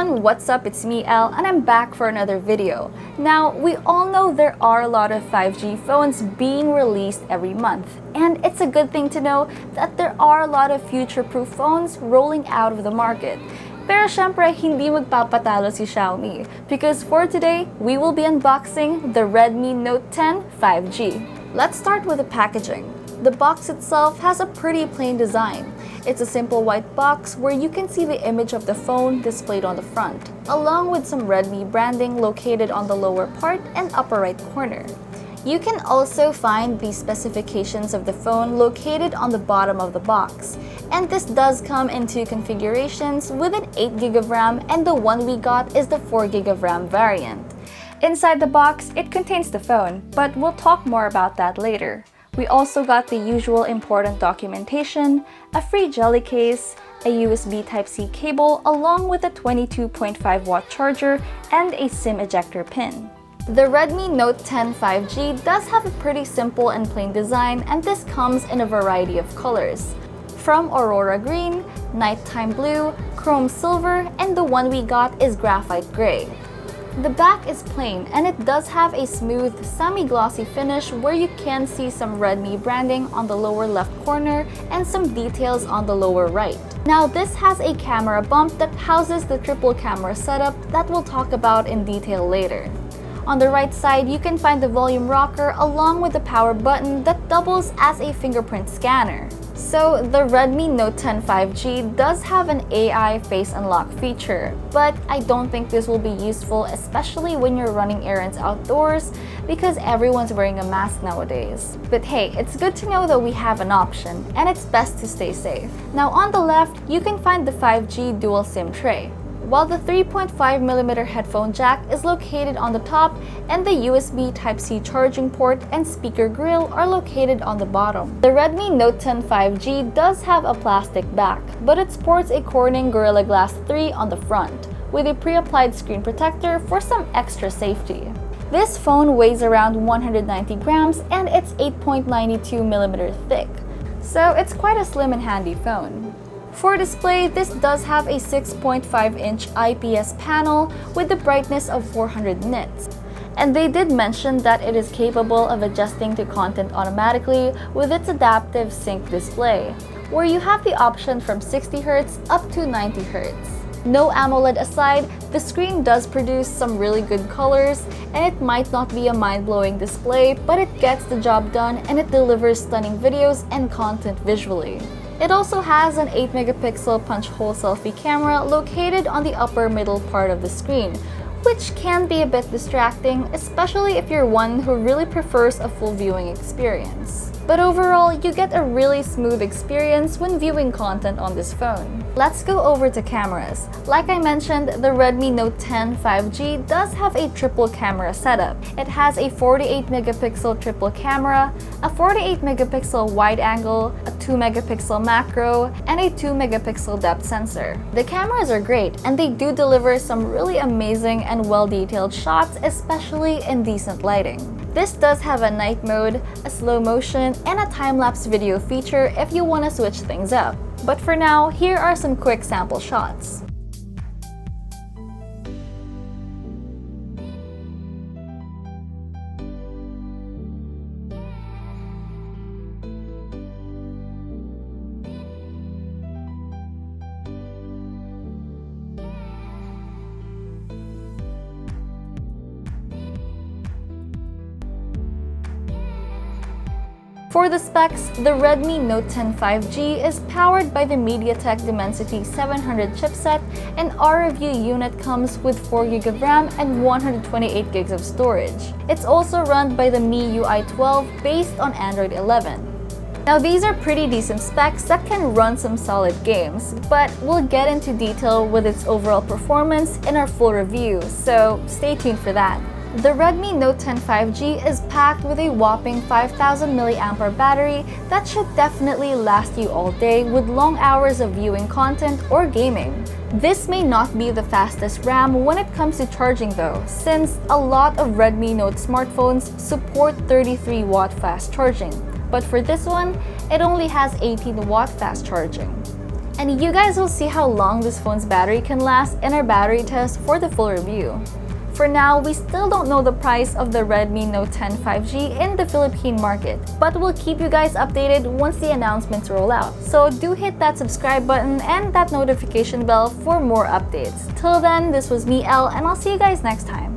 everyone, what's up? It's me, Elle, and I'm back for another video. Now, we all know there are a lot of 5G phones being released every month, and it's a good thing to know that there are a lot of future-proof phones rolling out of the market. Pero syempre, hindi magpapatalo si Xiaomi because for today, we will be unboxing the Redmi Note 10 5G. Let's start with the packaging. The box itself has a pretty plain design. It's a simple white box where you can see the image of the phone displayed on the front, along with some Redmi branding located on the lower part and upper right corner. You can also find the specifications of the phone located on the bottom of the box. And this does come in two configurations with an 8GB of RAM, and the one we got is the 4GB of RAM variant. Inside the box, it contains the phone, but we'll talk more about that later. We also got the usual important documentation, a free jelly case, a USB Type-C cable along with a 22.5-watt charger, and a SIM ejector pin. The Redmi Note 10 5G does have a pretty simple and plain design, and this comes in a variety of colors. From Aurora Green, Nighttime Blue, Chrome Silver, and the one we got is Graphite Gray. The back is plain and it does have a smooth, semi-glossy finish where you can see some Redmi branding on the lower left corner and some details on the lower right. Now this has a camera bump that houses the triple camera setup that we'll talk about in detail later. On the right side, you can find the volume rocker along with the power button that doubles as a fingerprint scanner. So the Redmi Note 10 5G does have an AI face unlock feature, but I don't think this will be useful, especially when you're running errands outdoors because everyone's wearing a mask nowadays. But hey, it's good to know that we have an option, and it's best to stay safe. Now on the left, you can find the 5G dual SIM tray, while the 3.5mm headphone jack is located on the top and the USB Type-C charging port and speaker grill are located on the bottom. The Redmi Note 10 5G does have a plastic back, but it sports a Corning Gorilla Glass 3 on the front, with a pre-applied screen protector for some extra safety. This phone weighs around 190 grams and it's 8.92mm thick, so it's quite a slim and handy phone. For display, this does have a 6.5-inch IPS panel with the brightness of 400 nits. And they did mention that it is capable of adjusting to content automatically with its adaptive sync display, where you have the option from 60Hz up to 90Hz. No AMOLED aside, the screen does produce some really good colors, and it might not be a mind-blowing display, but it gets the job done and it delivers stunning videos and content visually. It also has an 8-megapixel punch-hole selfie camera located on the upper middle part of the screen, which can be a bit distracting, especially if you're one who really prefers a full viewing experience. But overall, you get a really smooth experience when viewing content on this phone. Let's go over to cameras. Like I mentioned, the Redmi Note 10 5G does have a triple camera setup. It has a 48-megapixel triple camera, a 48-megapixel wide angle, a 2-megapixel macro, and a 2-megapixel depth sensor. The cameras are great, and they do deliver some really amazing and well-detailed shots, especially in decent lighting. This does have a night mode, a slow motion, and a time-lapse video feature if you want to switch things up. But for now, here are some quick sample shots. For the specs, the Redmi Note 10 5G is powered by the MediaTek Dimensity 700 chipset, and our review unit comes with 4GB of RAM and 128GB of storage. It's also run by the MIUI 12 based on Android 11. Now these are pretty decent specs that can run some solid games, but we'll get into detail with its overall performance in our full review, so stay tuned for that. The Redmi Note 10 5G is packed with a whopping 5000 mAh battery that should definitely last you all day with long hours of viewing content or gaming. This may not be the fastest RAM when it comes to charging though, since a lot of Redmi Note smartphones support 33-watt fast charging, but for this one, it only has 18-watt fast charging. And you guys will see how long this phone's battery can last in our battery test for the full review. For now, we still don't know the price of the Redmi Note 10 5G in the Philippine market, but we'll keep you guys updated once the announcements roll out. So do hit that subscribe button and that notification bell for more updates. Till then, this was me, Elle, and I'll see you guys next time.